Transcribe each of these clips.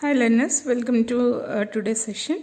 Hi learners, welcome to today's session.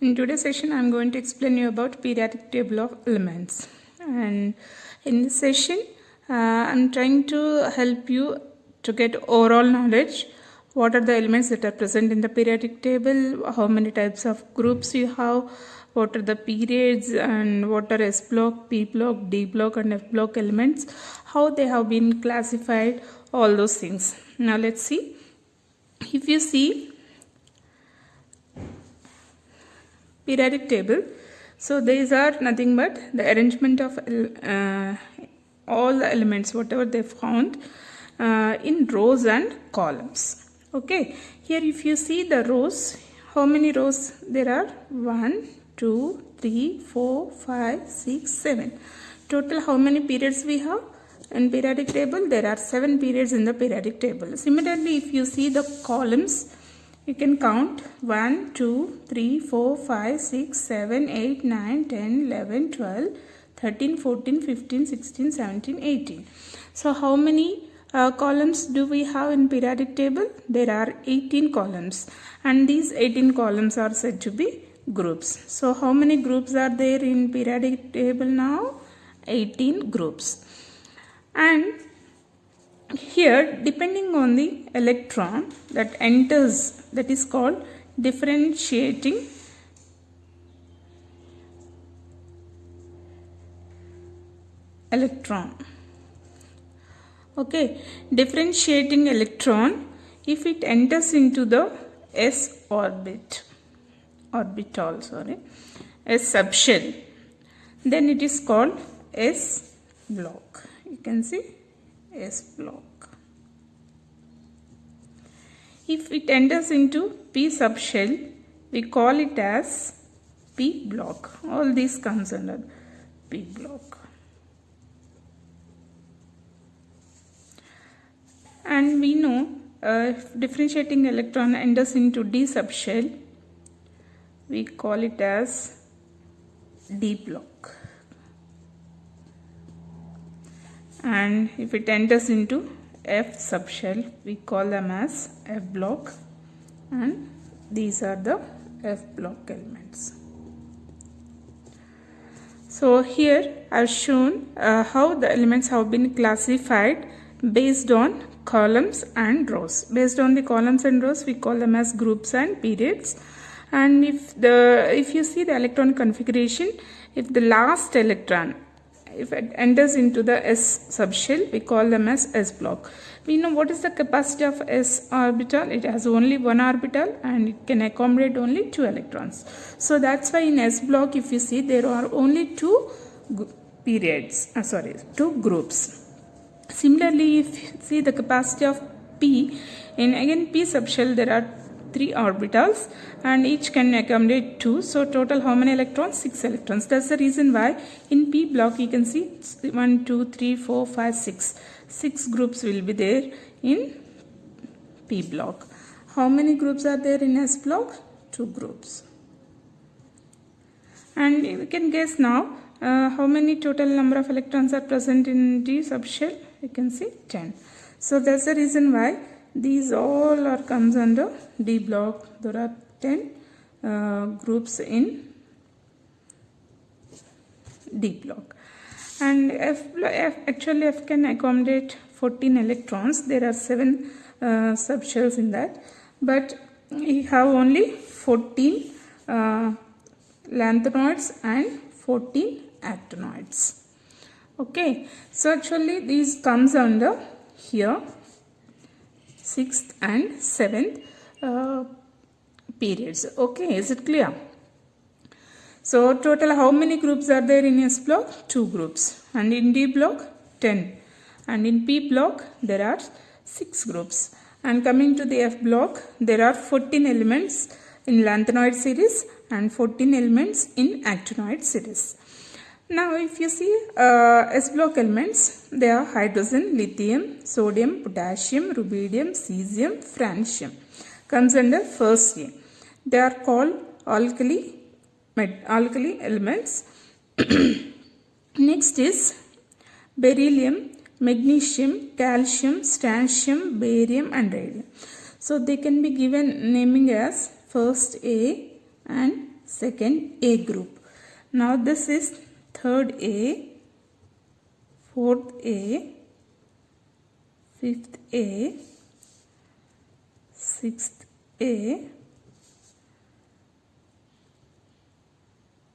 In today's session, I am going to explain you about periodic table of elements. And in this session, I am trying to help you to get overall knowledge. What are the elements that are present in the periodic table? How many types of groups you have? What are the periods and what are S block, P block, D block and F block elements? How they have been classified? All those things. Now let's see. If you see periodic table, so these are nothing but the arrangement of all the elements whatever they found in rows and columns. Okay, here if you see the rows, how many rows there are? 1 2 3 4 5 6 7. Total how many periods we have? In periodic table there are 7 periods in the periodic table. Similarly, if you see the columns, you can count 1 2 3 4 5 6 7 8 9 10 11 12 13 14 15 16 17 18. So how many columns do we have in periodic table? There are 18 columns, and these 18 columns are said to be groups. So how many groups are there in periodic table now? 18 groups. And here, depending on the electron that enters, that is called differentiating electron. Okay, differentiating electron, if it enters into the S orbital, S subshell, then it is called S block. You can see S block. If it enters into P subshell, we call it as P block. All these comes under P block. And we know if differentiating electron enters into D subshell, we call it as D block. And if it enters into F subshell, we call them as F block, and these are the F block elements. So here I have shown how the elements have been classified based on columns and rows. Based on the columns and rows, we call them as groups and periods. And if you see the electron configuration, if the last electron, if it enters into the S subshell, we call them as S block. We know what is the capacity of S orbital. It has only one orbital and it can accommodate only 2 electrons. So that's why in S block, if you see, there are only 2 groups. Similarly, if you see the capacity of P, in again P subshell, there are 3 orbitals and each can accommodate 2. So total how many electrons? 6 electrons. That's the reason why in P block you can see 1 2 3 4 5 6. 6 groups will be there in P block. How many groups are there in S block? 2 groups. And we can guess now how many total number of electrons are present in D subshell. You can see 10. So that's the reason why these all are comes under D block. There are 10 groups in D block. And F can accommodate 14 electrons. There are 7 subshells in that, but we have only 14 lanthanoids and 14 actinoids. Okay, so actually these comes under here 6th and 7th periods. Okay, is it clear? So total how many groups are there in S block? 2 groups. And in D block 10. And in P block there are 6 groups. And coming to the F block, there are 14 elements in lanthanoid series and 14 elements in actinoid series. Now if you see S block elements, they are hydrogen, lithium, sodium, potassium, rubidium, cesium, francium. Comes under first A. They are called alkali elements. Next is beryllium, magnesium, calcium, strontium, barium and radium. So they can be given naming as first A and second A group. Now this is third A, fourth A, fifth A, sixth A,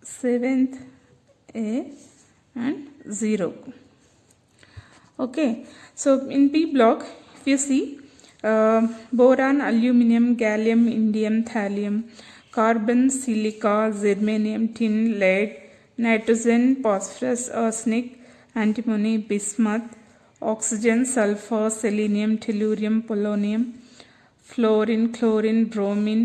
seventh A and 0. Okay, so in P block, if you see boron, aluminum, gallium, indium, thallium, carbon, silica, germanium, tin, lead, nitrogen, phosphorus, arsenic, antimony, bismuth, oxygen, sulfur, selenium, tellurium, polonium, fluorine, chlorine, bromine,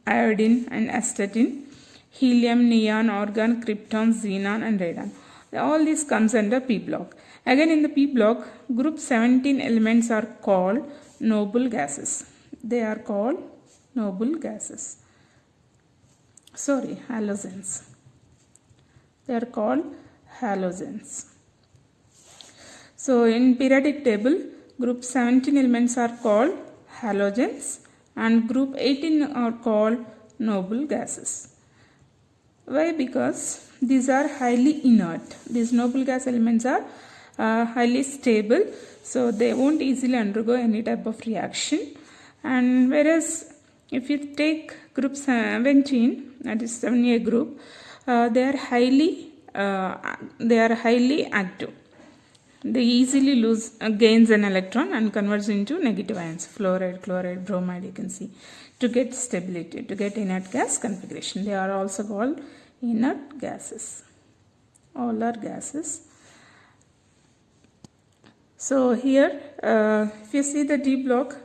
iodine and astatine, helium, neon, argon, krypton, xenon and radon. All this comes under P block. Again in the P block, group 17 elements are called noble gases. They are called noble gases. Sorry, halogens. They are called halogens. So in periodic table, group 17 elements are called halogens and group 18 are called noble gases. Why? Because these are highly inert. These noble gas elements are highly stable, so they won't easily undergo any type of reaction. And whereas if you take group 17, that is 7A group, they are highly active. They easily lose gains an electron and converts into negative ions, fluoride, chloride, bromide, you can see, to get stability, to get inert gas configuration. They are also called inert gases. All are gases. So here if you see the D block,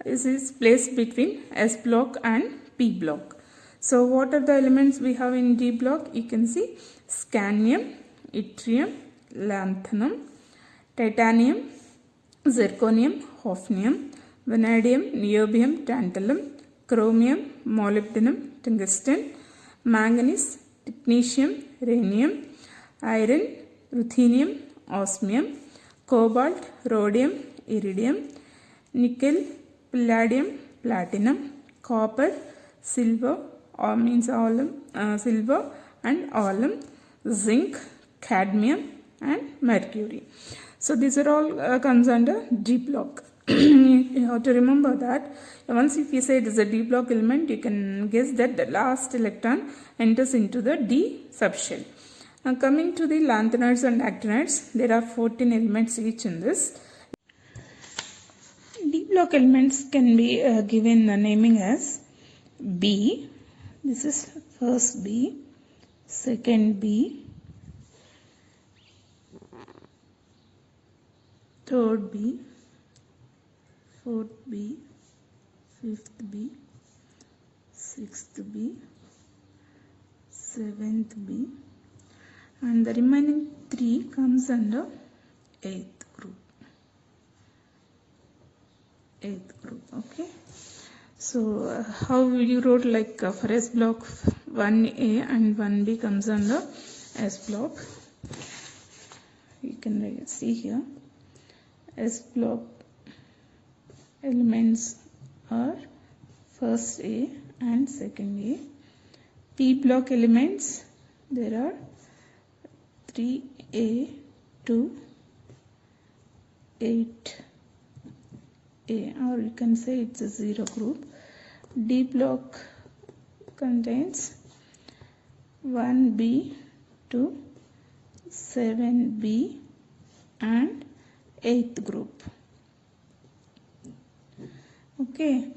this is placed between S block and P block. So what are the elements we have in D block? You can see scandium, yttrium, lanthanum, titanium, zirconium, hafnium, vanadium, niobium, tantalum, chromium, molybdenum, tungsten, manganese, technetium, rhenium, iron, ruthenium, osmium, cobalt, rhodium, iridium, nickel, palladium, platinum, copper, silver, silver and alum, zinc, cadmium and mercury. So these are all comes under D block. You have to remember that once if you say it is a D block element, you can guess that the last electron enters into the D subshell. Now coming to the lanthanides and actinides, there are 14 elements each in this. D block elements can be given the naming as B. This is first B, second B, third B, fourth B, fifth B, sixth B, seventh B, and the remaining 3 comes under 8th group. Okay. So how you wrote, like for S block 1A and 1B comes under S block. You can see here S block elements are first A and second A. P block elements, there are 3A to 8A, or you can say it's a 0 group. D block contains 1B to 7B and 8th group. Okay,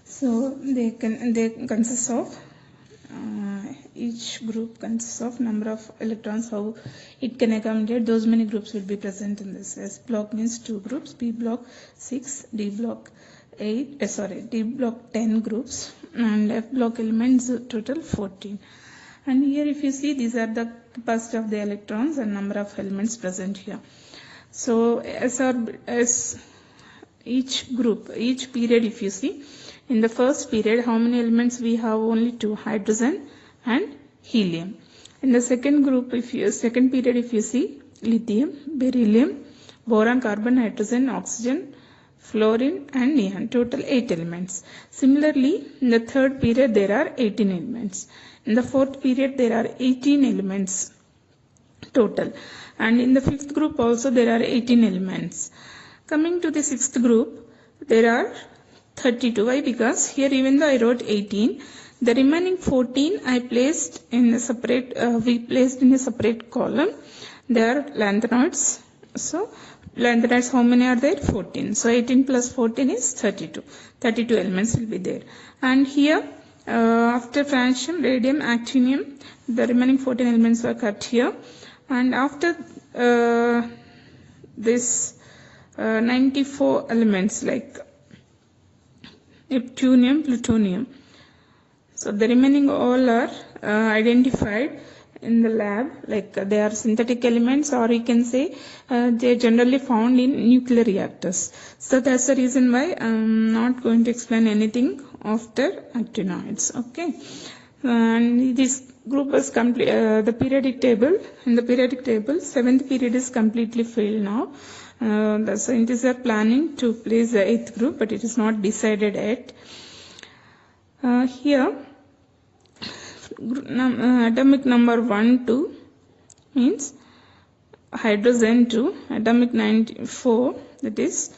so they consist of each group consists of number of electrons, how it can accommodate, those many groups will be present in this. S block means 2 groups, P block 6, D block D block 10 groups, and F block elements total 14. And here if you see, these are the capacity of the electrons and number of elements present here. So as each group, each period, if you see, in the first period, how many elements we have? Only 2, hydrogen and helium. In the second group, second period, if you see, lithium, beryllium, boron, carbon, nitrogen, oxygen, fluorine and neon, total 8 elements. Similarly, in the third period there are 18 elements. In the fourth period there are 18 elements total, and in the fifth group also there are 18 elements. Coming to the sixth group, there are 32. Why? Because here even though I wrote 18, the remaining 14 I placed in a separate, we placed in a separate column. They are lanthanoids. So lanthanides, how many are there? 14. So 18 plus 14 is 32. 32 elements will be there. And here, after francium, radium, actinium, the remaining 14 elements were cut here. And after this 94 elements like neptunium, plutonium. So the remaining all are identified in the lab, like they are synthetic elements, or you can say they are generally found in nuclear reactors. So that's the reason why I'm not going to explain anything of the actinoids. Okay, and this group was complete. The periodic table, in the periodic table, seventh period is completely filled now. The scientists are planning to place the eighth group, but it is not decided yet. Here atomic number 1 2 means hydrogen 2, atomic 94, that is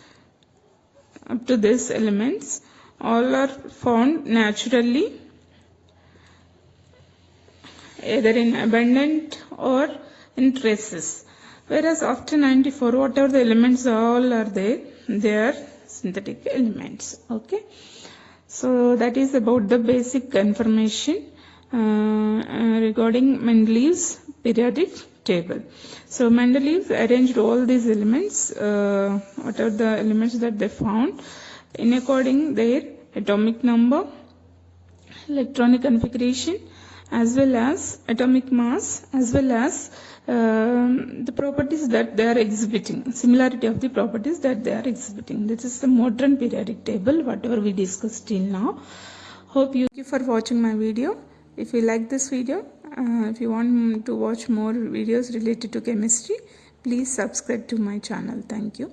up to this elements, all are found naturally either in abundant or in traces. Whereas after 94, whatever the elements all are there, they are synthetic elements. Okay, so that is about the basic information regarding Mendeleev's periodic table. So Mendeleev arranged all these elements, whatever the elements that they found, in according their atomic number, electronic configuration, as well as atomic mass, as well as the properties that they are exhibiting, similarity of the properties that they are exhibiting. This is the modern periodic table, whatever we discussed till now. Thank you for watching my video. If you like this video, if you want to watch more videos related to chemistry, please subscribe to my channel. Thank you.